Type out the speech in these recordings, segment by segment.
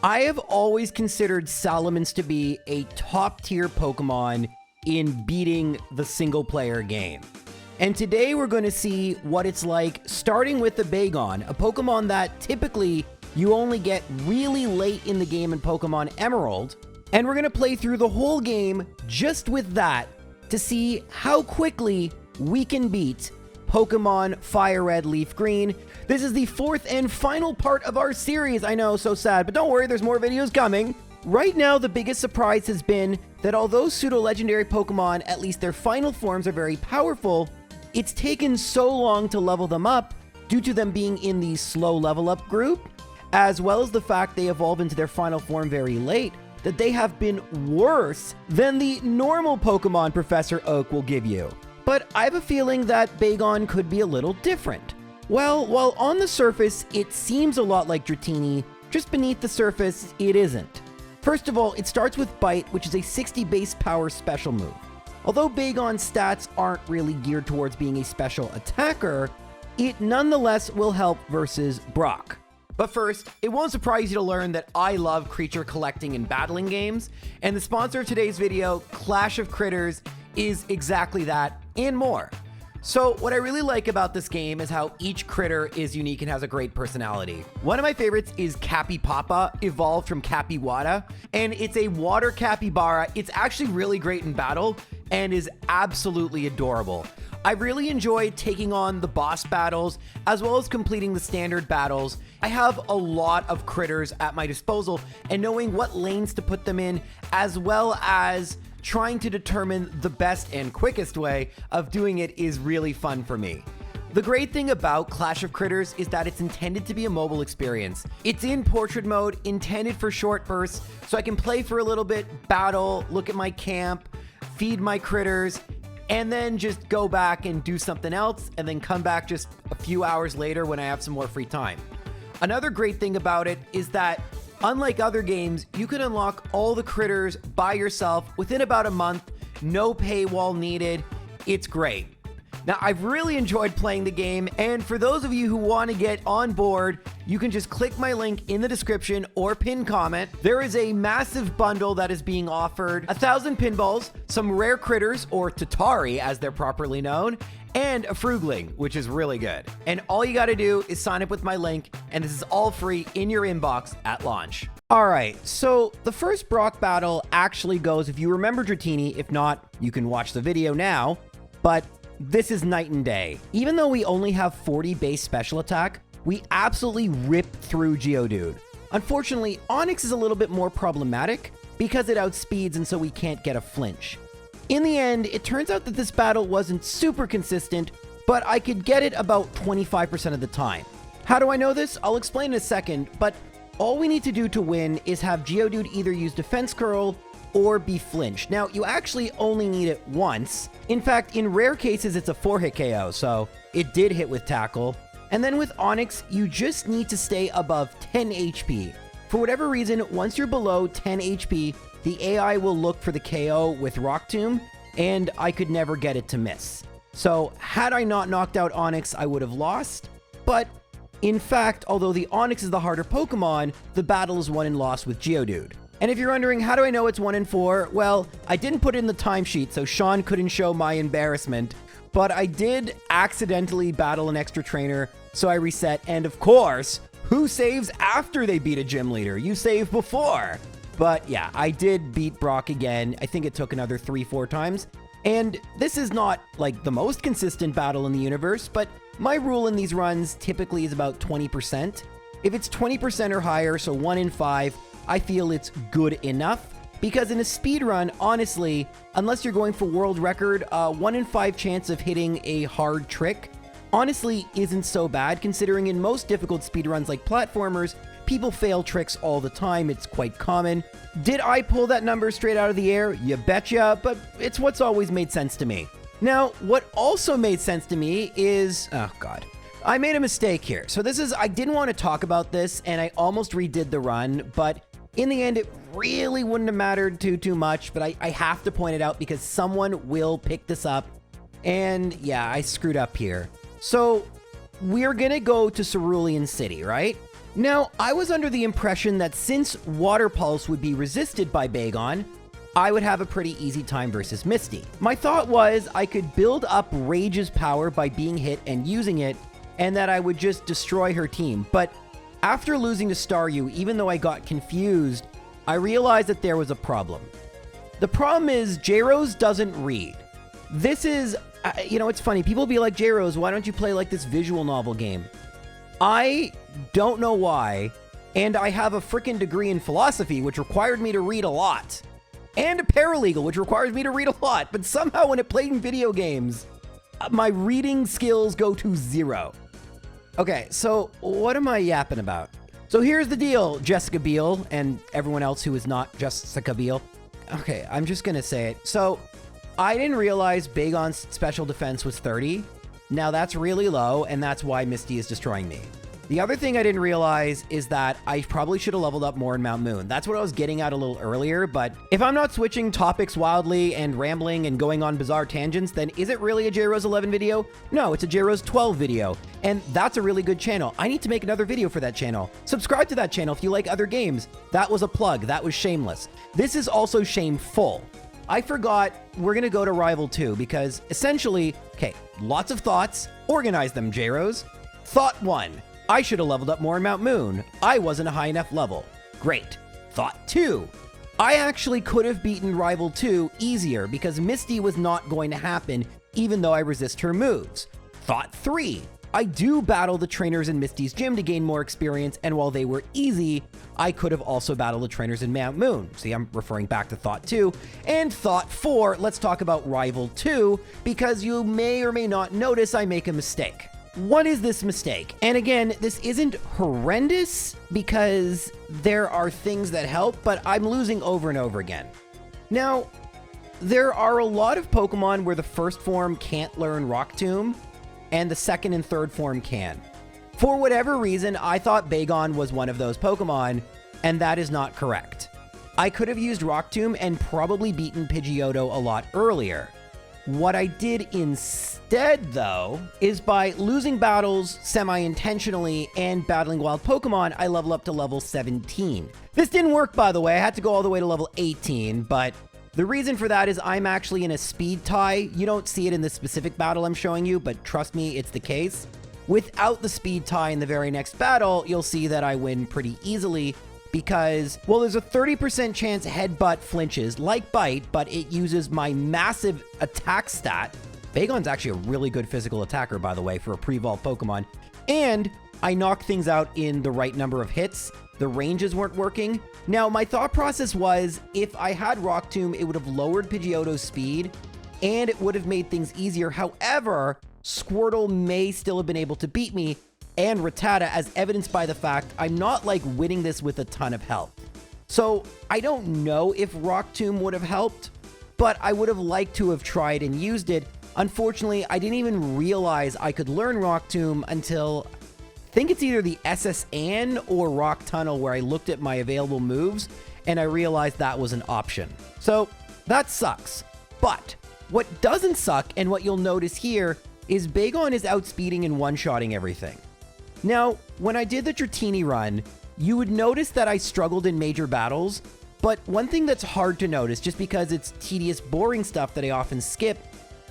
I have always considered Salamence to be a top-tier Pokemon in beating the single-player game. And today we're going to see what it's like starting with the Bagon, a Pokemon that typically you only get really late in the game in Pokemon Emerald. And we're going to play through the whole game just with that to see how quickly we can beat Pokemon FireRed, LeafGreen. This is the fourth and final part of our series. I know, so sad, but don't worry, there's more videos coming. Right now, the biggest surprise has been that although pseudo-legendary Pokemon, at least their final forms, are very powerful, it's taken so long to level them up due to them being in the slow level up group, as well as the fact they evolve into their final form very late, that they have been worse than the normal Pokemon Professor Oak will give you. But I have a feeling that Bagon could be a little different. Well, while on the surface, it seems a lot like Dratini, just beneath the surface, it isn't. First of all, it starts with Bite, which is a 60 base power special move. Although Bagon's stats aren't really geared towards being a special attacker, it nonetheless will help versus Brock. But first, it won't surprise you to learn that I love creature collecting and battling games, and the sponsor of today's video, Clash of Critters, is exactly that and more. So what I really like about this game is how each critter is unique and has a great personality. One of my favorites is Capipapa, evolved from Capiwata, and it's a water capybara. It's actually really great in battle and is absolutely adorable. I really enjoy taking on the boss battles as well as completing the standard battles. I have a lot of critters at my disposal, and knowing what lanes to put them in, as well as trying to determine the best and quickest way of doing it, is really fun for me. The great thing about Clash of Critters is that it's intended to be a mobile experience. It's in portrait mode, intended for short bursts, so I can play for a little bit, battle, look at my camp, feed my critters, and then just go back and do something else, and then come back just a few hours later when I have some more free time. Another great thing about it is that unlike other games, you can unlock all the critters by yourself within about a month, no paywall needed. It's great. Now, I've really enjoyed playing the game, and for those of you who want to get on board, you can just click my link in the description or pin comment. There is a massive bundle that is being offered, 1,000 pinballs, some rare critters, or Tatari as they're properly known, and a Frugling, which is really good. And all you got to do is sign up with my link, and this is all free in your inbox at launch. All right, so the first Brock battle actually goes, if you remember Dratini, if not, you can watch the video now, but this is night and day. Even though we only have 40 base special attack, we absolutely rip through Geodude. Unfortunately, Onix is a little bit more problematic because it outspeeds, and so we can't get a flinch. In the end, it turns out that this battle wasn't super consistent, but I could get it about 25% of the time. How do I know this? I'll explain in a second, but all we need to do to win is have Geodude either use Defense Curl or be flinched. Now, you actually only need it once. In fact, in rare cases, it's a 4-hit KO, so it did hit with Tackle. And then with Onix, you just need to stay above 10 HP. For whatever reason, once you're below 10 HP, the AI will look for the KO with Rock Tomb, and I could never get it to miss. So had I not knocked out Onix, I would have lost. But in fact, although the Onix is the harder Pokemon, the battle is won and lost with Geodude. And if you're wondering, how do I know it's 1 in 4? Well, I didn't put it in the timesheet, so Sean couldn't show my embarrassment. But I did accidentally battle an extra trainer, so I reset. And of course, who saves after they beat a gym leader? You save before. But yeah, I did beat Brock again. I think it took another 3-4 times. And this is not like the most consistent battle in the universe, but my rule in these runs typically is about 20%. If it's 20% or higher, so 1 in 5, I feel it's good enough, because in a speed run, honestly, unless you're going for world record, 1 in 5 chance of hitting a hard trick honestly isn't so bad, considering in most difficult speedruns like platformers, people fail tricks all the time. It's quite common. Did I pull that number straight out of the air? You betcha, but it's what's always made sense to me. Now, what also made sense to me is, oh God, I made a mistake here. So I didn't want to talk about this, and I almost redid the run, but in the end, it really wouldn't have mattered too much, but I have to point it out because someone will pick this up. And yeah, I screwed up here. So we're gonna go to Cerulean City, right? Now, I was under the impression that since Water Pulse would be resisted by Bagon, I would have a pretty easy time versus Misty. My thought was I could build up Rage's power by being hit and using it, and that I would just destroy her team. But after losing to Staryu, even though I got confused, I realized that there was a problem. The problem is J-Rose doesn't read. This is, it's funny. People be like, J-Rose, why don't you play like this visual novel game? I don't know why, and I have a freaking degree in philosophy, which required me to read a lot. And a paralegal, which requires me to read a lot. But somehow when it played in video games, my reading skills go to 0. Okay, so what am I yapping about? So here's the deal, Jessica Biel, and everyone else who is not Jessica Biel. Okay, I'm just gonna say it. So I didn't realize Bagon's special defense was 30. Now that's really low, and that's why Misty is destroying me. The other thing I didn't realize is that I probably should have leveled up more in Mount Moon. That's what I was getting at a little earlier, but if I'm not switching topics wildly and rambling and going on bizarre tangents, then is it really a J-Rose 11 video? No, it's a J-Rose 12 video, and that's a really good channel. I need to make another video for that channel. Subscribe to that channel if you like other games. That was a plug. That was shameless. This is also shameful. I forgot we're going to go to Rival 2 because essentially, okay, lots of thoughts. Organize them, J-Rose. Thought 1. I should have leveled up more in Mount Moon. I wasn't a high enough level. Great. Thought 2. I actually could have beaten Rival 2 easier because Misty was not going to happen even though I resist her moves. Thought 3. I do battle the trainers in Misty's gym to gain more experience, and while they were easy, I could have also battled the trainers in Mount Moon. See, I'm referring back to Thought 2. And Thought 4, let's talk about Rival 2, because you may or may not notice I make a mistake. What is this mistake? And again, this isn't horrendous because there are things that help, but I'm losing over and over again. Now, there are a lot of Pokemon where the first form can't learn Rock Tomb, and the second and third form can. For whatever reason, I thought Bagon was one of those Pokemon, and that is not correct. I could have used Rock Tomb and probably beaten Pidgeotto a lot earlier. What I did instead, though, is by losing battles semi-intentionally and battling wild Pokemon, I level up to level 17. This didn't work, by the way. I had to go all the way to level 18, but the reason for that is I'm actually in a speed tie. You don't see it in this specific battle I'm showing you, but trust me, it's the case. Without the speed tie in the very next battle, you'll see that I win pretty easily because, well, there's a 30% chance Headbutt flinches like Bite, but it uses my massive attack stat. Bagon's actually a really good physical attacker, by the way, for a pre-evolved Pokemon. And I knocked things out in the right number of hits. The ranges weren't working. Now, my thought process was, if I had Rock Tomb, it would have lowered Pidgeotto's speed, and it would have made things easier. However, Squirtle may still have been able to beat me, and Rattata, as evidenced by the fact I'm not, like, winning this with a ton of health. So, I don't know if Rock Tomb would have helped, but I would have liked to have tried and used it. Unfortunately, I didn't even realize I could learn Rock Tomb until, I think it's either the SS Ann or Rock Tunnel, where I looked at my available moves, and I realized that was an option. So, that sucks. But, what doesn't suck, and what you'll notice here, is Bagon is outspeeding and one-shotting everything. Now, when I did the Dratini run, you would notice that I struggled in major battles, but one thing that's hard to notice, just because it's tedious, boring stuff that I often skip,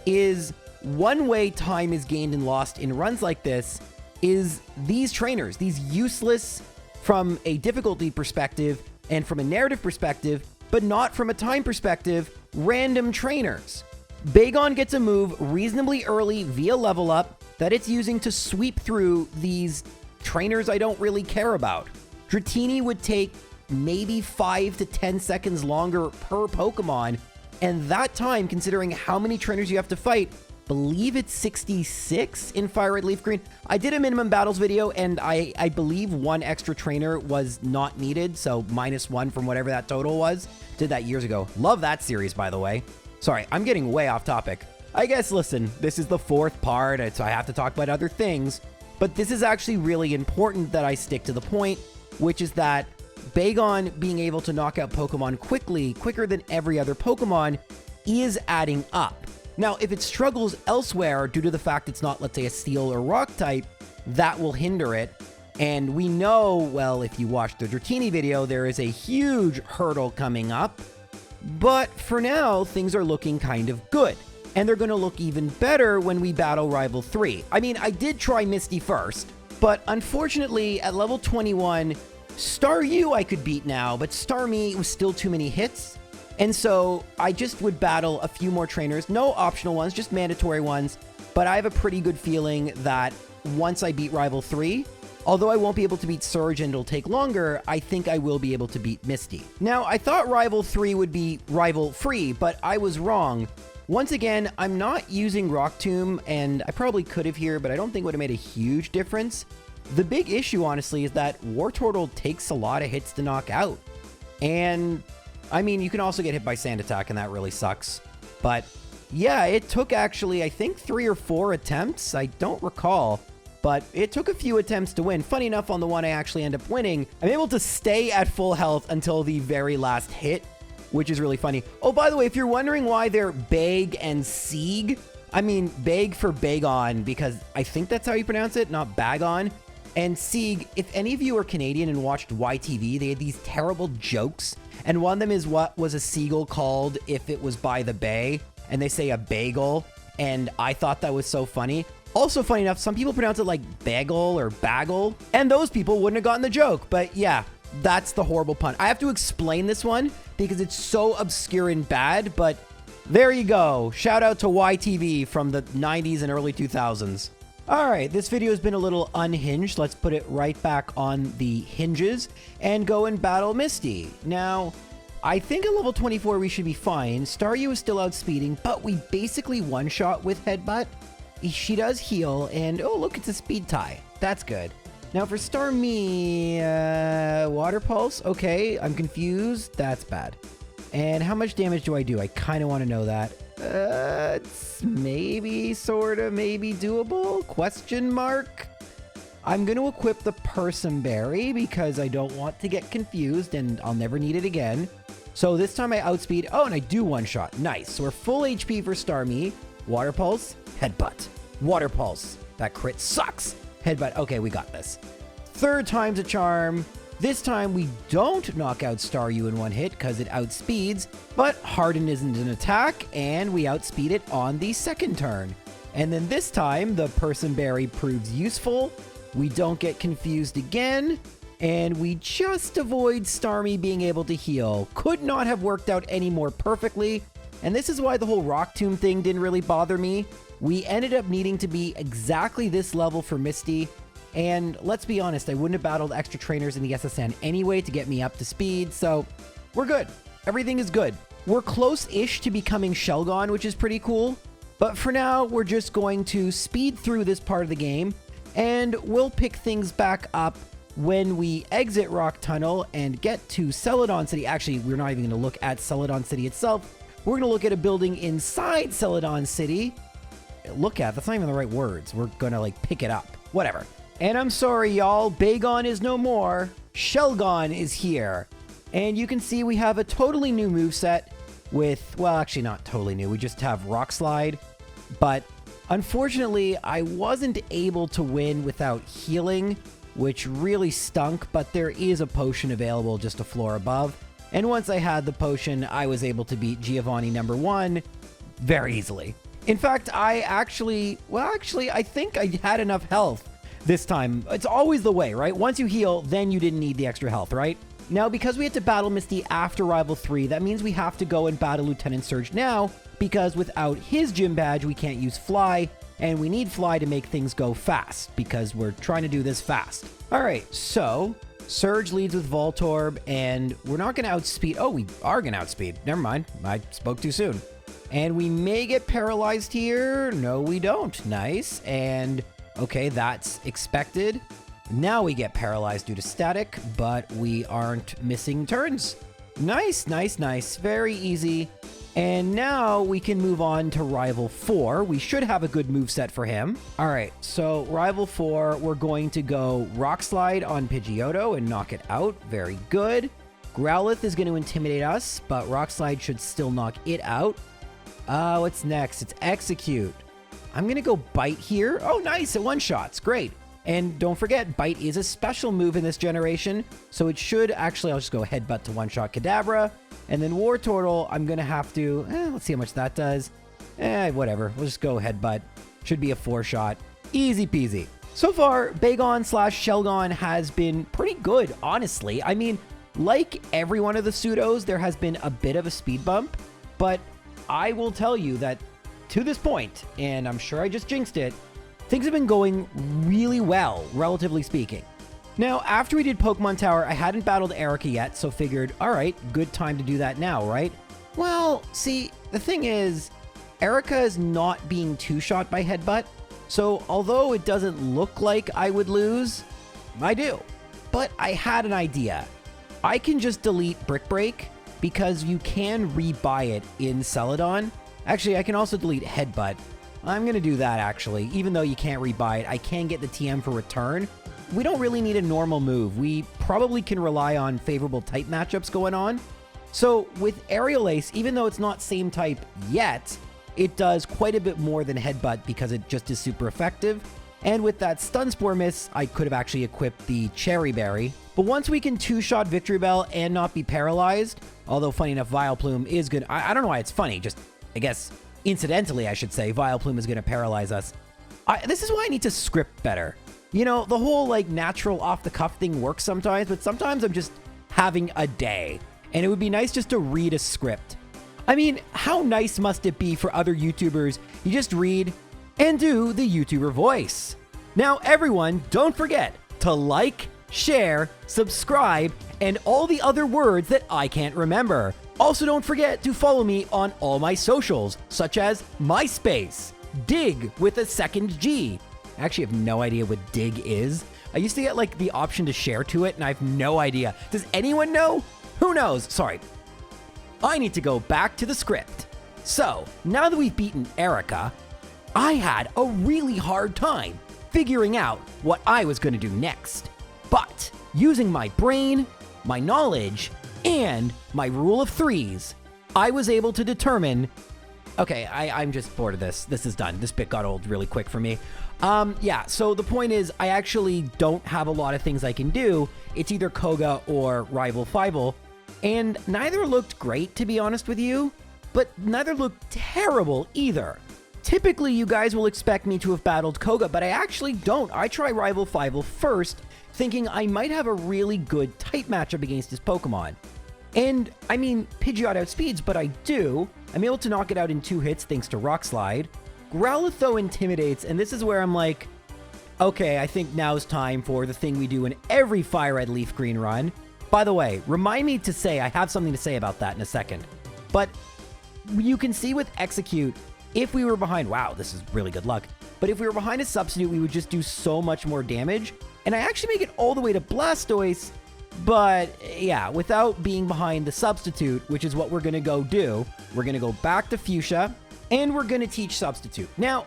is one way time is gained and lost in runs like this is these trainers, these useless from a difficulty perspective and from a narrative perspective, but not from a time perspective, random trainers. Bagon gets a move reasonably early via level up that it's using to sweep through these trainers I don't really care about. Dratini would take maybe 5 to 10 seconds longer per Pokemon, and that time, considering how many trainers you have to fight, believe it's 66 in FireRed LeafGreen. I did a minimum battles video, and I believe one extra trainer was not needed, so -1 from whatever that total was. Did that years ago. Love that series, by the way. Sorry, I'm getting way off topic. I guess, listen, this is the 4th part, so I have to talk about other things, but this is actually really important that I stick to the point, which is that Bagon being able to knock out Pokemon quickly, quicker than every other Pokemon, is adding up. Now, if it struggles elsewhere due to the fact it's not, let's say, a Steel or Rock type, that will hinder it. And we know, well, if you watched the Dratini video, there is a huge hurdle coming up. But for now, things are looking kind of good. And they're going to look even better when we battle Rival 3. I mean, I did try Misty first, but unfortunately, at level 21, Staryu I could beat now, but Starmie was still too many hits. And so I just would battle a few more trainers, no optional ones, just mandatory ones. But I have a pretty good feeling that once I beat Rival 3, although I won't be able to beat Surge and it'll take longer, I think I will be able to beat Misty. Now, I thought Rival 3 would be rival free, but I was wrong. Once again, I'm not using Rock Tomb, and I probably could have here, but I don't think it would have made a huge difference. The big issue, honestly, is that Wartortle takes a lot of hits to knock out. And, I mean, you can also get hit by Sand Attack, and that really sucks. But, yeah, it took actually, I think, 3 or 4 attempts. I don't recall. But it took a few attempts to win. Funny enough, on the one I actually end up winning, I'm able to stay at full health until the very last hit, which is really funny. Oh, by the way, if you're wondering why they're Bag and Sieg, I mean, Bag for Bagon, because I think that's how you pronounce it, not Bagon. And Sieg, if any of you are Canadian and watched YTV, they had these terrible jokes. And one of them is what was a seagull called if it was by the bay? And they say a bagel. And I thought that was so funny. Also funny enough, some people pronounce it like bagel or bagel. And those people wouldn't have gotten the joke. But yeah, that's the horrible pun. I have to explain this one because it's so obscure and bad. But there you go. Shout out to YTV from the 90s and early 2000s. All right, this video has been a little unhinged. Let's put it right back on the hinges and go and battle Misty. Now, I think at level 24 we should be fine. Staryu is still outspeeding, but we basically one-shot with Headbutt. She does heal, and oh, look, it's a speed tie. That's good. Now for Starmie, Water Pulse. Okay, I'm confused. That's bad. And how much damage do I do? I kind of want to know that. It's maybe, sort of, maybe doable? Question mark? I'm going to equip the Person Berry because I don't want to get confused and I'll never need it again. So this time I outspeed. Oh, and I do one shot. Nice. So we're full HP for Starmie. Water Pulse, Headbutt. Water Pulse. That crit sucks. Headbutt. Okay, we got this. Third time's a charm. This time we don't knock out Staryu in one hit because it outspeeds, but Harden isn't an attack, and we outspeed it on the second turn. And then this time, the Person Berry proves useful, we don't get confused again, and we just avoid Starmie being able to heal. Could not have worked out any more perfectly, and this is why the whole Rock Tomb thing didn't really bother me. We ended up needing to be exactly this level for Misty, and let's be honest, I wouldn't have battled extra trainers in the SSN anyway to get me up to speed, so we're good. Everything is good. We're close-ish to becoming Shelgon, which is pretty cool, but for now, we're just going to speed through this part of the game, and we'll pick things back up when we exit Rock Tunnel and get to Celadon City. Actually, we're not even going to look at Celadon City itself. We're going to look at a building inside Celadon City. Look at, that's not even the right words. We're going to, like, pick it up. Whatever. And I'm sorry, y'all, Bagon is no more. Shelgon is here. And you can see we have a totally new moveset with, well, actually not totally new. We just have Rock Slide. But unfortunately, I wasn't able to win without healing, which really stunk. But there is a potion available just a floor above. And once I had the potion, I was able to beat Giovanni #1 very easily. In fact, I think I had enough health this time. It's always the way, right? Once you heal, then you didn't need the extra health, right? Now, because we had to battle Misty after Rival 3, that means we have to go and battle Lieutenant Surge now, because without his gym badge, we can't use Fly, and we need Fly to make things go fast, because we're trying to do this fast. All right, so Surge leads with Voltorb, and we're not going to outspeed. Oh, we are going to outspeed. Never mind. I spoke too soon. And we may get paralyzed here. No, we don't. Nice. And okay, that's expected. Now we get paralyzed due to static, but we aren't missing turns. Nice, nice, nice. Very easy. And now we can move on to Rival 4. We should have a good moveset for him. All right, so Rival 4, we're going to go Rock Slide on Pidgeotto and knock it out. Very good. Growlithe is going to intimidate us, but Rock Slide should still knock it out. What's next? It's Execute. I'm going to go Bite here. Oh, nice. It one-shots. Great. And don't forget, Bite is a special move in this generation, so it should actually, I'll just go Headbutt to one-shot Kadabra, and then War Turtle, I'm going to have to, let's see how much that does. Whatever, we'll just go Headbutt. Should be a 4-shot. Easy peasy. So far, Bagon / Shelgon has been pretty good, honestly. I mean, like every one of the pseudos, there has been a bit of a speed bump, but I will tell you that to this point, and I'm sure I just jinxed it, things have been going really well, relatively speaking. Now, after we did Pokemon Tower, I hadn't battled Erica yet, so figured, all right, good time to do that now, right? Well, see, the thing is, Erica is not being two-shot by Headbutt, so although it doesn't look like I would lose, I do. But I had an idea. I can just delete Brick Break, because you can rebuy it in Celadon. Actually, I can also delete Headbutt. I'm going to do that, actually. Even though you can't rebuy it, I can get the TM for return. We don't really need a normal move. We probably can rely on favorable type matchups going on. So with Aerial Ace, even though it's not same type yet, it does quite a bit more than Headbutt because it just is super effective. And with that Stun Spore miss, I could have actually equipped the Cherry Berry. But once we can two-shot Victory Bell and not be paralyzed, although funny enough, Vileplume is good. I don't know why it's funny, just, I guess, incidentally, I should say, Vileplume is going to paralyze us. This is why I need to script better. You know, the whole, like, natural off-the-cuff thing works sometimes, but sometimes I'm just having a day. And it would be nice just to read a script. I mean, how nice must it be for other YouTubers? You just read and do the YouTuber voice. Now, everyone, don't forget to like, share, subscribe, and all the other words that I can't remember. Also, don't forget to follow me on all my socials, such as MySpace, Dig with a second G. I actually have no idea what Dig is. I used to get like the option to share to it, and I have no idea. Does anyone know? Who knows? Sorry. I need to go back to the script. So, now that we've beaten Erica, I had a really hard time figuring out what I was going to do next. But, using my brain, my knowledge, and my rule of threes, I was able to determine... Okay, I'm just bored of this. This is done. This bit got old really quick for me. Yeah, so the point is, I actually don't have a lot of things I can do. It's either Koga or Rival Fivel, and neither looked great, to be honest with you, but neither looked terrible either. Typically, you guys will expect me to have battled Koga, but I actually don't. I try Rival Fivel first, thinking I might have a really good type matchup against his Pokemon. And, I mean, Pidgeot outspeeds, but I do. I'm able to knock it out in 2 hits thanks to Rock Slide. Growlithe, though, intimidates, and this is where I'm like, okay, I think now's time for the thing we do in every FireRed LeafGreen run. By the way, remind me to say, I have something to say about that in a second. But you can see with Execute, if we were behind, wow, this is really good luck. But if we were behind a substitute, we would just do so much more damage. And I actually make it all the way to Blastoise, but yeah, without being behind the substitute, which is what we're going to go do. We're going to go back to Fuchsia, and we're going to teach substitute. Now,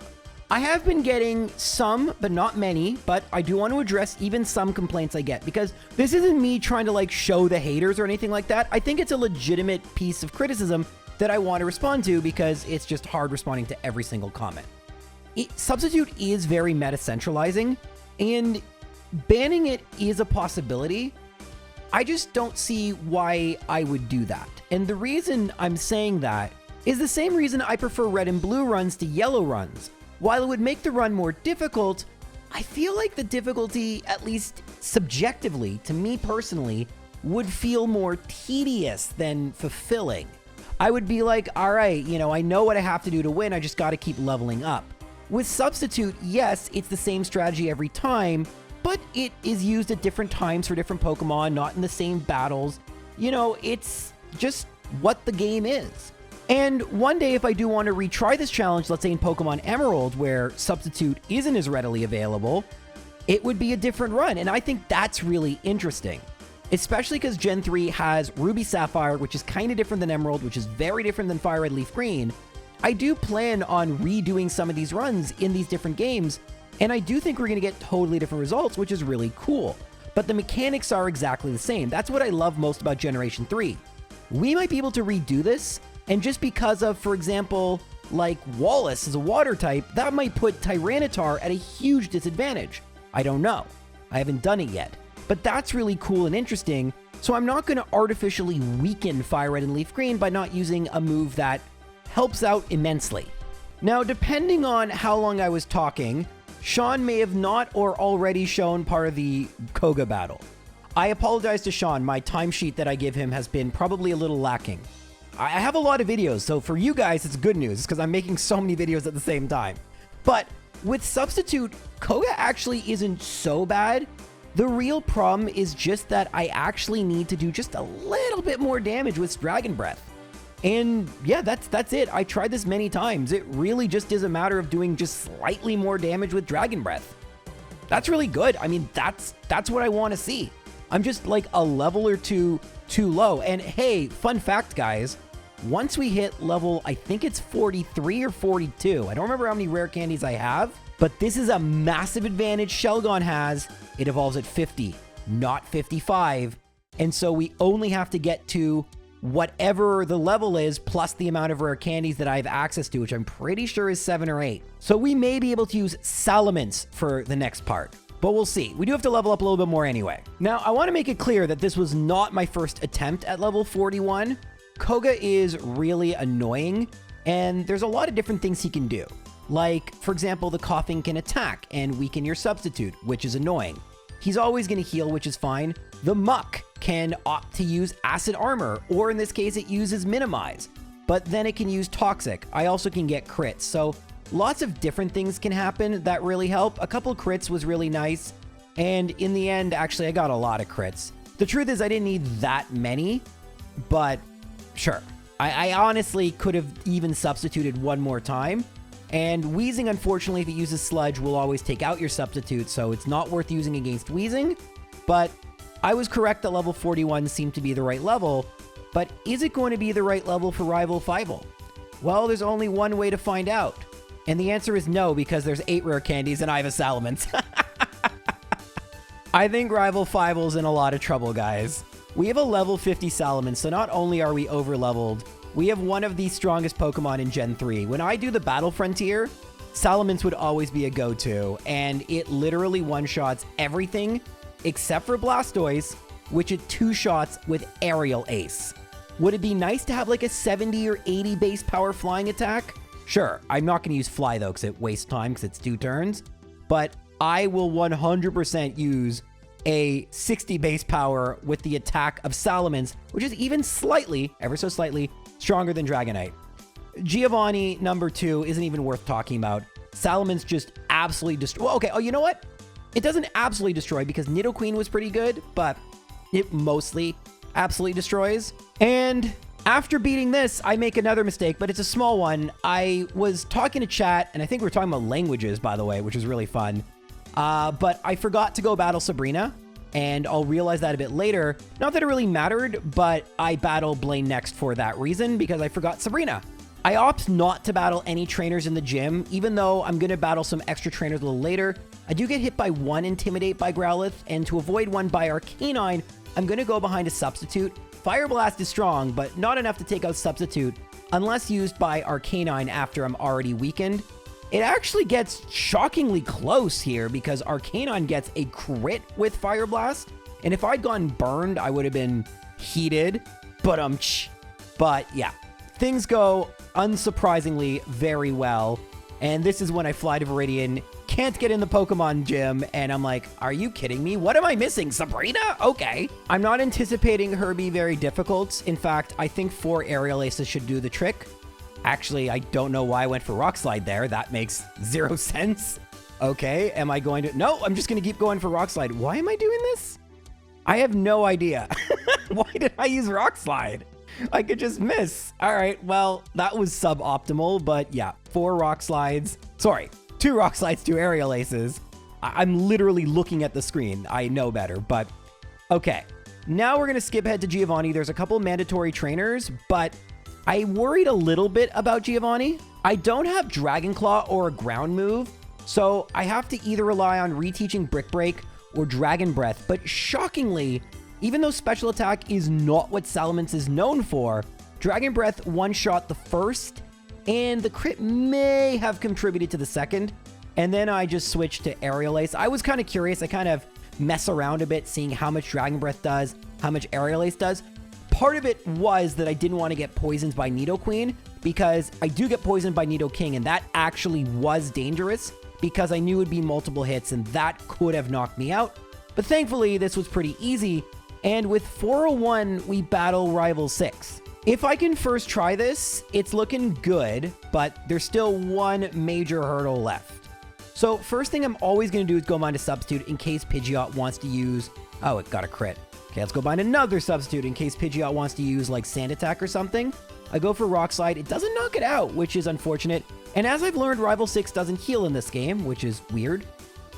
I have been getting some, but not many, but I do want to address even some complaints I get, because this isn't me trying to like show the haters or anything like that. I think it's a legitimate piece of criticism that I want to respond to, because it's just hard responding to every single comment. Substitute is very meta-centralizing, and banning it is a possibility. I just don't see why I would do that. And the reason I'm saying that is the same reason I prefer red and blue runs to yellow runs. While it would make the run more difficult, I feel like the difficulty, at least subjectively, to me personally, would feel more tedious than fulfilling. I would be like, all right, you know, I know what I have to do to win, I just got to keep leveling up. With Substitute, yes, it's the same strategy every time, but it is used at different times for different Pokemon, not in the same battles. You know, it's just what the game is. And one day, if I do want to retry this challenge, let's say in Pokemon Emerald, where Substitute isn't as readily available, it would be a different run. And I think that's really interesting, especially because Gen 3 has Ruby Sapphire, which is kind of different than Emerald, which is very different than FireRed LeafGreen. I do plan on redoing some of these runs in these different games, and I do think we're going to get totally different results, which is really cool. But the mechanics are exactly the same. That's what I love most about Generation 3. We might be able to redo this, and just because of, for example, like Wallace is a water type, that might put Tyranitar at a huge disadvantage. I don't know. I haven't done it yet. But that's really cool and interesting, so I'm not going to artificially weaken FireRed and LeafGreen by not using a move that helps out immensely. Now, depending on how long I was talking, Sean may have not or already shown part of the Koga battle. I apologize to Sean, my timesheet that I give him has been probably a little lacking. I have a lot of videos, so for you guys, it's good news because I'm making so many videos at the same time. But with Substitute, Koga actually isn't so bad. The real problem is just that I actually need to do just a little bit more damage with Dragon Breath. And yeah, that's it. I tried this many times. It really just is a matter of doing just slightly more damage with Dragon Breath. That's really good. I mean, that's what I want to see. I'm just like a level or two too low. And hey, fun fact, guys, once we hit level, I think it's 43 or 42. I don't remember how many rare candies I have, but this is a massive advantage Shelgon has. It evolves at 50, not 55. And so we only have to get to whatever the level is plus the amount of rare candies that I have access to, which I'm pretty sure is 7 or 8. So we may be able to use Salamence for the next part, but we'll see. We do have to level up a little bit more anyway. Now, I want to make it clear that this was not my first attempt at level 41. Koga is really annoying, and there's a lot of different things he can do. Like, for example, the coughing can attack and weaken your substitute, which is annoying. He's always going to heal, which is fine. The Muck can opt to use Acid Armor, or in this case, it uses Minimize, but then it can use Toxic. I also can get crits, so lots of different things can happen that really help. A couple crits was really nice, and in the end, actually, I got a lot of crits. The truth is, I didn't need that many, but sure. I honestly could have even substituted one more time. And Wheezing, unfortunately, if it uses Sludge, will always take out your substitute, so it's not worth using against Wheezing. But I was correct that level 41 seemed to be the right level. But is it going to be the right level for Rival Fivel? Well, there's only one way to find out. And the answer is no, because there's 8 rare candies and I have a Salamence. I think Rival Fivel's in a lot of trouble, guys. We have a level 50 Salamence, so not only are we over-leveled, we have one of the strongest Pokemon in Gen 3. When I do the Battle Frontier, Salamence would always be a go-to, and it literally one-shots everything except for Blastoise, which it two-shots with Aerial Ace. Would it be nice to have like a 70 or 80 base power flying attack? Sure, I'm not going to use Fly though, because it wastes time because it's 2 turns, but I will 100% use a 60 base power with the attack of Salamence, which is even slightly, ever so slightly, stronger than Dragonite. Giovanni, number 2, isn't even worth talking about. Salamence just absolutely destroy. Well, okay, oh, you know what? It doesn't absolutely destroy because Nidoqueen was pretty good, but it mostly absolutely destroys. And after beating this, I make another mistake, but it's a small one. I was talking to chat, and I think we were talking about languages, by the way, which was really fun. But I forgot to go battle Sabrina, and I'll realize that a bit later. Not that it really mattered, but I battle Blaine next for that reason, because I forgot Sabrina. I opt not to battle any trainers in the gym, even though I'm going to battle some extra trainers a little later. I do get hit by 1 Intimidate by Growlithe, and to avoid one by Arcanine, I'm going to go behind a Substitute. Fire Blast is strong, but not enough to take out Substitute, unless used by Arcanine after I'm already weakened. It actually gets shockingly close here because Arcanine gets a crit with Fire Blast. And if I'd gone burned, I would have been heated. But yeah, things go unsurprisingly very well. And this is when I fly to Viridian, can't get in the Pokemon gym, and I'm like, are you kidding me? What am I missing? Sabrina? Okay. I'm not anticipating her be very difficult. In fact, I think 4 Aerial Aces should do the trick. Actually, I don't know why I went for Rock Slide there. That makes 0 sense. Okay, am I going to... No, I'm just going to keep going for Rock Slide. Why am I doing this? I have no idea. Why did I use Rock Slide? I could just miss. All right, well, that was suboptimal, but yeah, 4 Rock Slides. Sorry, 2 Rock Slides, 2 Aerial Aces. I'm literally looking at the screen. I know better, but okay. Now we're going to skip ahead to Giovanni. There's a couple mandatory trainers, but I worried a little bit about Giovanni. I don't have Dragon Claw or a ground move, so I have to either rely on reteaching Brick Break or Dragon Breath. But shockingly, even though Special Attack is not what Salamence is known for, Dragon Breath one-shot the first, and the crit may have contributed to the second. And then I just switched to Aerial Ace. I was kind of curious. I kind of mess around a bit, seeing how much Dragon Breath does, how much Aerial Ace does. Part of it was that I didn't want to get poisoned by Nidoqueen, because I do get poisoned by Nidoking, and that actually was dangerous because I knew it would be multiple hits, and that could have knocked me out. But thankfully, this was pretty easy, and with 401, we battle Rival 6. If I can first try this, it's looking good, but there's still one major hurdle left. So first thing I'm always going to do is go find a substitute in case Pidgeot wants to use... Oh, it got a crit. Okay, let's go find another substitute in case Pidgeot wants to use like Sand Attack or something. I go for Rock Slide. It doesn't knock it out, which is unfortunate. And as I've learned, Rival 6 doesn't heal in this game, which is weird.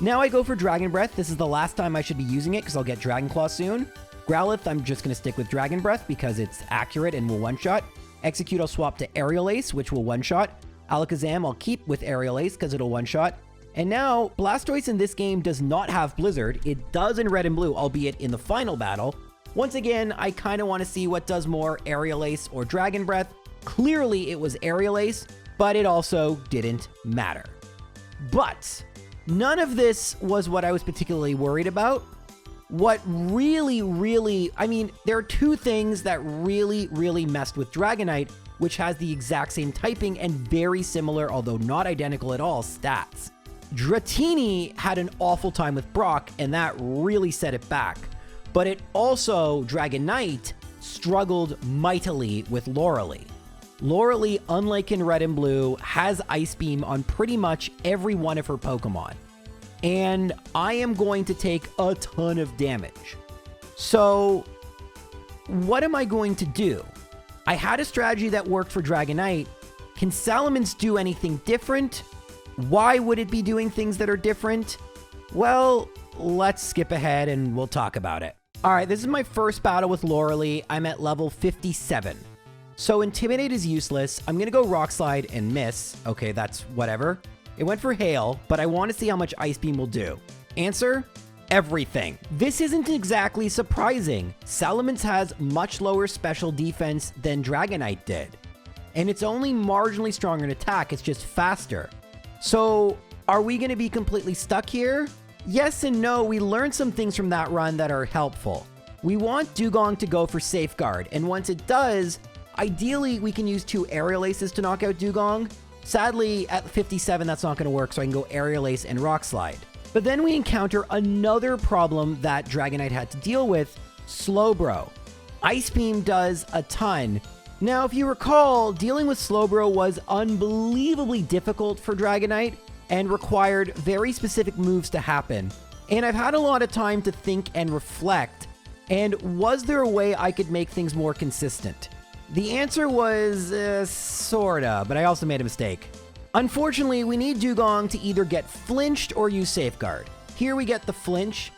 Now I go for Dragon Breath. This is the last time I should be using it because I'll get Dragon Claw soon. Growlithe, I'm just going to stick with Dragon Breath because it's accurate and will one-shot. Execute, I'll swap to Aerial Ace, which will one-shot. Alakazam, I'll keep with Aerial Ace because it'll one-shot. And now, Blastoise in this game does not have Blizzard. It does in Red and Blue, albeit in the final battle. Once again, I kind of want to see what does more, Aerial Ace or Dragon Breath. Clearly, it was Aerial Ace, but it also didn't matter. But none of this was what I was particularly worried about. What really, I mean, there are two things that really messed with Dragonite, which has the exact same typing and very similar, although not identical at all, stats. Dratini had an awful time with Brock, and that really set it back. But it also, Dragonite, struggled mightily with Lorelie. Lorelie, unlike in Red and Blue, has Ice Beam on pretty much every one of her Pokemon. And I am going to take a ton of damage. So, what am I going to do? I had a strategy that worked for Dragonite. Can Salamence do anything different? Why would it be doing things that are different? Well, let's skip ahead and we'll talk about it. All right, this is my first battle with Lorelie. I'm at level 57. So Intimidate is useless. I'm going to go Rock Slide and miss. Okay, that's whatever. It went for Hail, but I want to see how much Ice Beam will do. Answer? Everything. This isn't exactly surprising. Salamence has much lower special defense than Dragonite did. And it's only marginally stronger in attack, it's just faster. So, are we going to be completely stuck here? Yes and no, we learned some things from that run that are helpful. We want Dugong to go for Safeguard, and once it does, ideally we can use 2 Aerial Aces to knock out Dugong. Sadly, at 57 that's not going to work, so I can go Aerial Ace and Rock Slide. But then we encounter another problem that Dragonite had to deal with, Slowbro. Ice Beam does a ton. Now, if you recall, dealing with Slowbro was unbelievably difficult for Dragonite and required very specific moves to happen. And I've had a lot of time to think and reflect, and was there a way I could make things more consistent? The answer was, sorta, but I also made a mistake. Unfortunately, we need Dugong to either get flinched or use Safeguard. Here we get the flinch,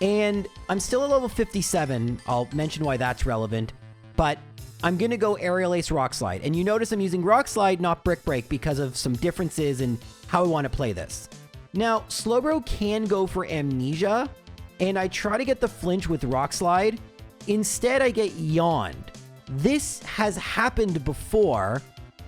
and I'm still at level 57. I'll mention why that's relevant, but I'm going to go Aerial Ace Rock Slide. And you notice I'm using Rock Slide, not Brick Break, because of some differences in how I want to play this. Now, Slowbro can go for Amnesia, and I try to get the flinch with Rock Slide. Instead, I get Yawned. This has happened before,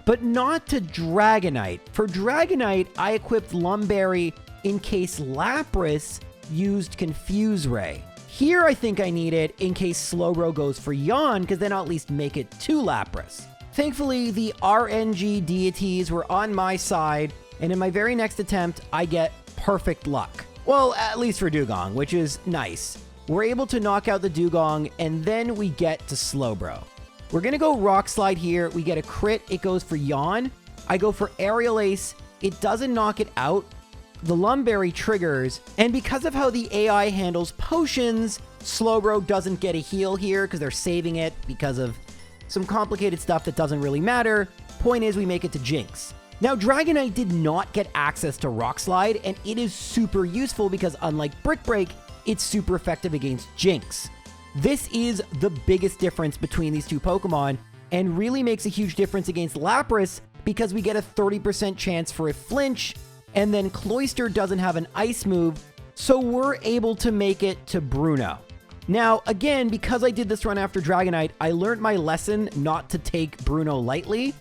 but not to Dragonite. For Dragonite, I equipped Lumberry in case Lapras used Confuse Ray. Here, I think I need it in case Slowbro goes for Yawn, because then I'll at least make it to Lapras. Thankfully, the RNG deities were on my side, and in my very next attempt, I get perfect luck. Well, at least for Dugong, which is nice. We're able to knock out the Dugong, and then we get to Slowbro. We're going to go Rock Slide here. We get a crit. It goes for Yawn. I go for Aerial Ace. It doesn't knock it out. The Lumberry triggers, and because of how the AI handles potions, Slowbro doesn't get a heal here because they're saving it because of some complicated stuff that doesn't really matter. Point is, we make it to Jinx. Now, Dragonite did not get access to Rock Slide, and it is super useful because unlike Brick Break, it's super effective against Jinx. This is the biggest difference between these two Pokemon, and really makes a huge difference against Lapras because we get a 30% chance for a flinch, and then Cloyster doesn't have an ice move, so we're able to make it to Bruno. Now, again, because I did this run after Dragonite, I learned my lesson not to take Bruno lightly,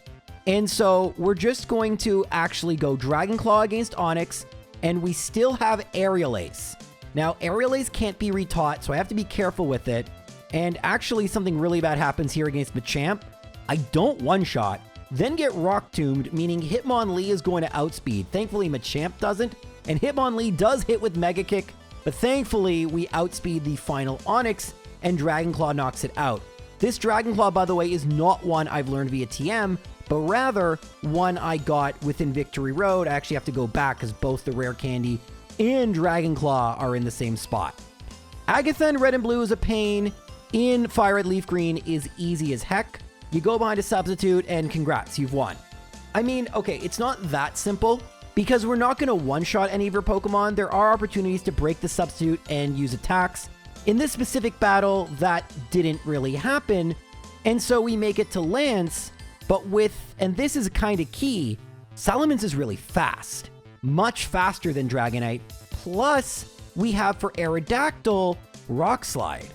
and so we're just going to actually go Dragon Claw against Onix, and we still have Aerial Ace. Now, Aerial Ace can't be retaught, so I have to be careful with it. And actually, something really bad happens here against Machamp. I don't one-shot, then get Rock Tombed, meaning Hitmonlee is going to outspeed. Thankfully, Machamp doesn't, and Hitmonlee does hit with Mega Kick, but thankfully, we outspeed the final Onix, and Dragon Claw knocks it out. This Dragon Claw, by the way, is not one I've learned via TM, but rather one I got within Victory Road. I actually have to go back because both the Rare Candy and Dragon Claw are in the same spot. Agatha in Red and Blue is a pain. In FireRed LeafGreen is easy as heck. You go behind a substitute and congrats, you've won. I mean, okay, it's not that simple because we're not going to one-shot any of your Pokemon. There are opportunities to break the substitute and use attacks. In this specific battle, that didn't really happen, and so we make it to Lance, but with, and this is kind of key, Salamence is really fast. Much faster than Dragonite, plus we have for Aerodactyl, Rock Slide.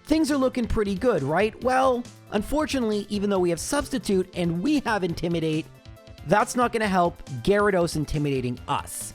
Things are looking pretty good, right? Well, unfortunately, even though we have Substitute and we have Intimidate, that's not going to help Gyarados intimidating us.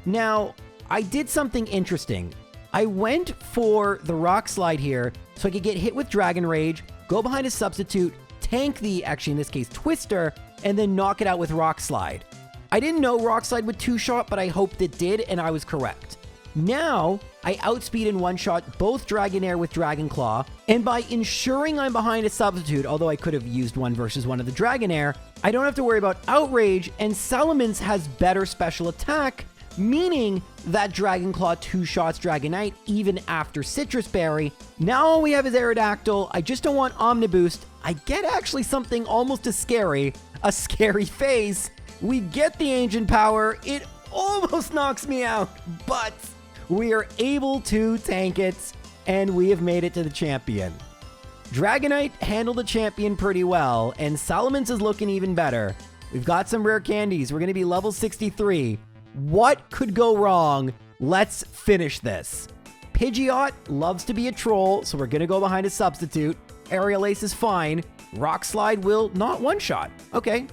Now, I did something interesting. I went for the Rock Slide here so I could get hit with Dragon Rage, go behind a Substitute, tank the, actually in this case, Twister, and then knock it out with Rock Slide. I didn't know Rock Slide would two-shot, but I hoped it did, and I was correct. Now, I outspeed and one-shot both Dragonair with Dragon Claw, and by ensuring I'm behind a Substitute, although I could have used one versus one of the Dragonair, I don't have to worry about Outrage, and Salamence has better special attack, meaning that Dragon Claw two-shots Dragonite even after Citrus Berry. Now all we have is Aerodactyl. I just don't want Omniboost. I get actually something almost as scary, a scary face. We get the Ancient Power. It almost knocks me out, but we are able to tank it, and we have made it to the champion. Dragonite handled the champion pretty well, and Salamence is looking even better. We've got some rare candies. We're going to be level 63. What could go wrong? Let's finish this. Pidgeot loves to be a troll, so we're going to go behind a substitute. Aerial Ace is fine. Rock Slide will not one-shot. Okay.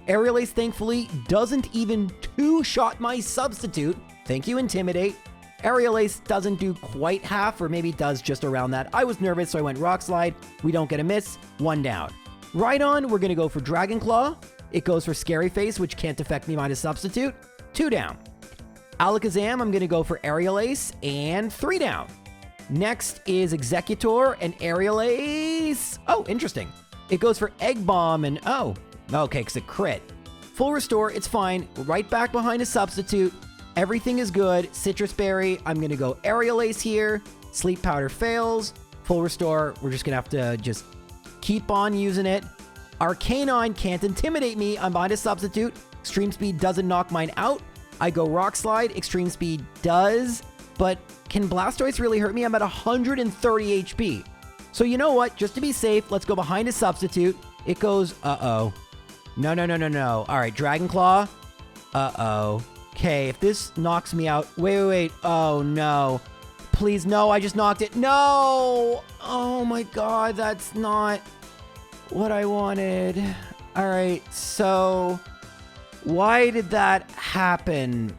Aerial Ace, thankfully, doesn't even two-shot my substitute. Thank you, Intimidate. Aerial Ace doesn't do quite half, or maybe does just around that. I was nervous, so I went Rock Slide. We don't get a miss. One down. Rhydon, we're going to go for Dragon Claw. It goes for Scary Face, which can't affect me minus substitute. 2 down. Alakazam, I'm going to go for Aerial Ace, and 3 down. Next is Executor and Aerial Ace. Oh, interesting. It goes for Egg Bomb, and oh, okay, because it crit. Full Restore, it's fine. Right back behind a substitute. Everything is good. Citrus Berry, I'm going to go Aerial Ace here. Sleep Powder fails. Full Restore, we're just going to have to just keep on using it. Arcanine can't intimidate me. I'm behind a substitute. Extreme Speed doesn't knock mine out. I go Rock Slide. Extreme Speed does. But can Blastoise really hurt me? I'm at 130 HP. So you know what? Just to be safe, let's go behind a substitute. It goes, uh-oh. No. All right, Dragon Claw. Uh-oh. Okay, if this knocks me out... Wait. Oh, no. Please, no, I just knocked it. No! Oh, my God, that's not what I wanted. All right, so... why did that happen?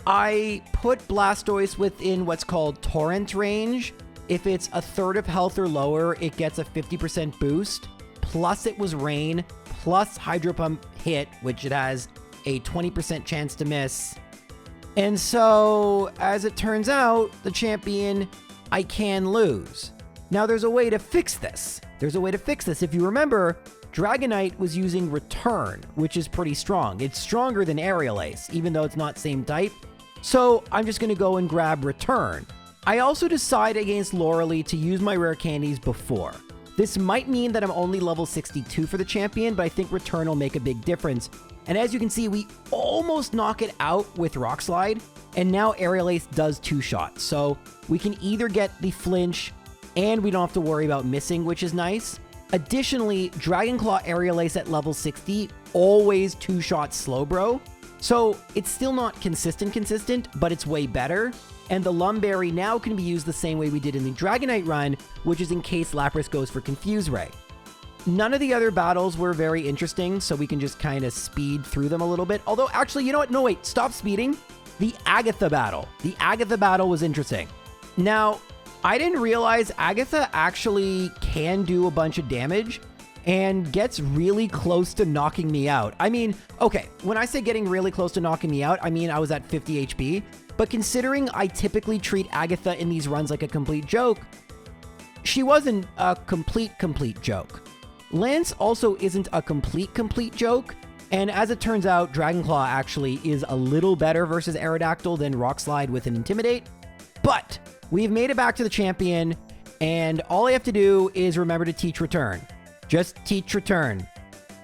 I put Blastoise within what's called Torrent range. If it's a third of health or lower, it gets a 50% boost. Plus it was Rain, plus Hydro Pump hit, which it has a 20% chance to miss. And so, as it turns out, the champion, I can lose. Now there's a way to fix this. If you remember, Dragonite was using Return, which is pretty strong. It's stronger than Aerial Ace, even though it's not same type. So I'm just going to go and grab Return. I also decide against Lorelie to use my rare candies before. This might mean that I'm only level 62 for the champion, but I think Return will make a big difference. And as you can see, we almost knock it out with Rock Slide, and now Aerial Ace does 2 shots. So we can either get the flinch, and we don't have to worry about missing, which is nice. Additionally, Dragon Claw Aerial Ace at level 60 always 2 shots Slowbro. So it's still not consistent, but it's way better. And the Lumberry now can be used the same way we did in the Dragonite run, which is in case Lapras goes for Confuse Ray. None of the other battles were very interesting, so we can just kind of speed through them a little bit. Although, actually, you know what? No, wait. Stop speeding. the Agatha battle. The Agatha battle was interesting. Now, I didn't realize Agatha actually can do a bunch of damage and gets really close to knocking me out. I mean, okay, when I say getting really close to knocking me out, I mean I was at 50 HP, but considering I typically treat Agatha in these runs like a complete joke, she wasn't a complete joke. Lance also isn't a complete joke, and as it turns out, Dragonclaw actually is a little better versus Aerodactyl than Rock Slide with an Intimidate, but we've made it back to the champion, and all I have to do is remember to teach Return. Just teach Return.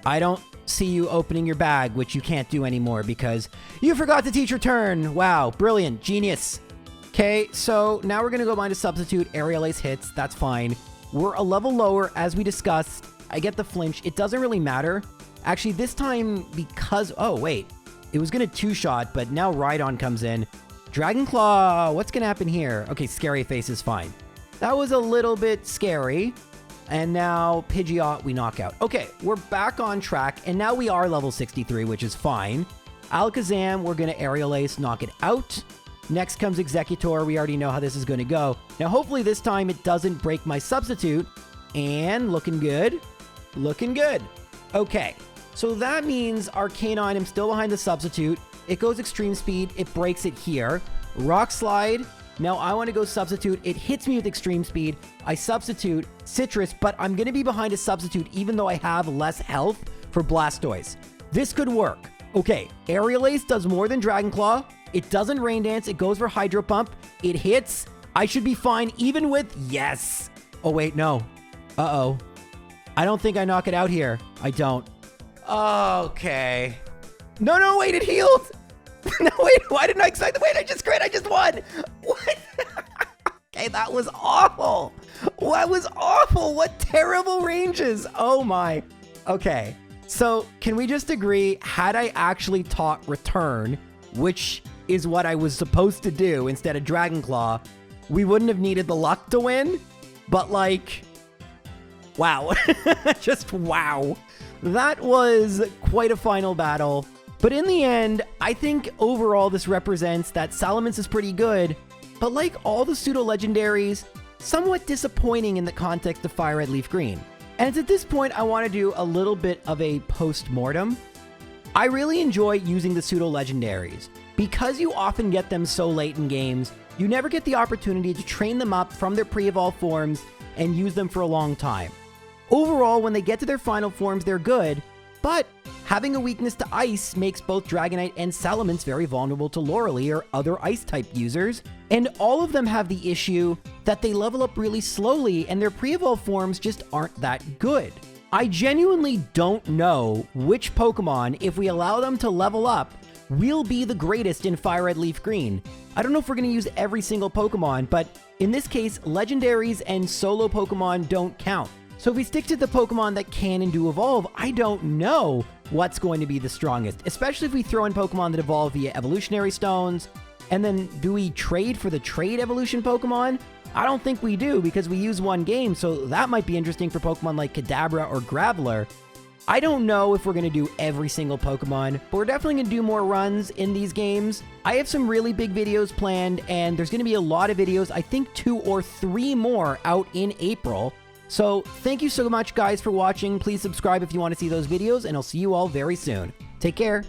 I don't see you opening your bag, which you can't do anymore because you forgot to teach Return. Wow, brilliant, genius. Okay, so now we're going to go bind a Substitute. Aerial Ace hits, that's fine. We're a level lower, as we discussed. I get the flinch. It doesn't really matter. Actually, this time, because... Oh, wait. It was going to two-shot, but now Rhydon comes in. Dragonclaw, what's going to happen here? Okay, Scary Face is fine. That was a little bit scary. And now Pidgeot, we knock out. Okay, we're back on track, and now we are level 63, which is fine. Alakazam, we're going to Aerial Ace, knock it out. Next comes Executor. We already know how this is going to go. Now, hopefully this time it doesn't break my Substitute. And looking good. Looking good. Okay, so that means Arcanine, I'm still behind the Substitute. It goes Extreme Speed. It breaks it here. Rock Slide. Now I want to go Substitute. It hits me with Extreme Speed. I Substitute Citrus, but I'm going to be behind a Substitute even though I have less health for Blastoise. This could work. Okay, Aerial Ace does more than Dragonclaw. It doesn't Rain Dance. It goes for Hydro Pump. It hits. I should be fine even with... Yes. Oh, wait, no. Uh-oh. I don't think I knock it out here. I don't. Okay. No, wait, it healed. No, wait, why didn't I expect... Wait, I just crit. I just won. What? Okay, that was awful. That was awful. What terrible ranges. Oh, my. Okay, so can we just agree, had I actually taught Return, which is what I was supposed to do instead of Dragonclaw, we wouldn't have needed the luck to win? But, like, wow. Just wow. That was quite a final battle. But in the end, I think overall this represents that Salamence is pretty good, but like all the pseudo-legendaries, somewhat disappointing in the context of FireRed LeafGreen. And it's at this point I want to do a little bit of a post-mortem. I really enjoy using the pseudo-legendaries. Because you often get them so late in games, you never get the opportunity to train them up from their pre-evolved forms and use them for a long time. Overall, when they get to their final forms, they're good, but having a weakness to ice makes both Dragonite and Salamence very vulnerable to Lorelee or other ice-type users, and all of them have the issue that they level up really slowly and their pre-evolved forms just aren't that good. I genuinely don't know which Pokemon, if we allow them to level up, will be the greatest in FireRed LeafGreen. I don't know if we're going to use every single Pokemon, but in this case, legendaries and solo Pokemon don't count. So if we stick to the Pokemon that can and do evolve, I don't know what's going to be the strongest, especially if we throw in Pokemon that evolve via evolutionary stones. And then do we trade for the trade evolution Pokemon? I don't think we do because we use one game, so that might be interesting for Pokemon like Kadabra or Graveler. I don't know if we're going to do every single Pokemon, but we're definitely going to do more runs in these games. I have some really big videos planned, and there's going to be a lot of videos, I think 2 or 3 more out in April. So thank you so much, guys, for watching. Please subscribe if you want to see those videos, and I'll see you all very soon. Take care.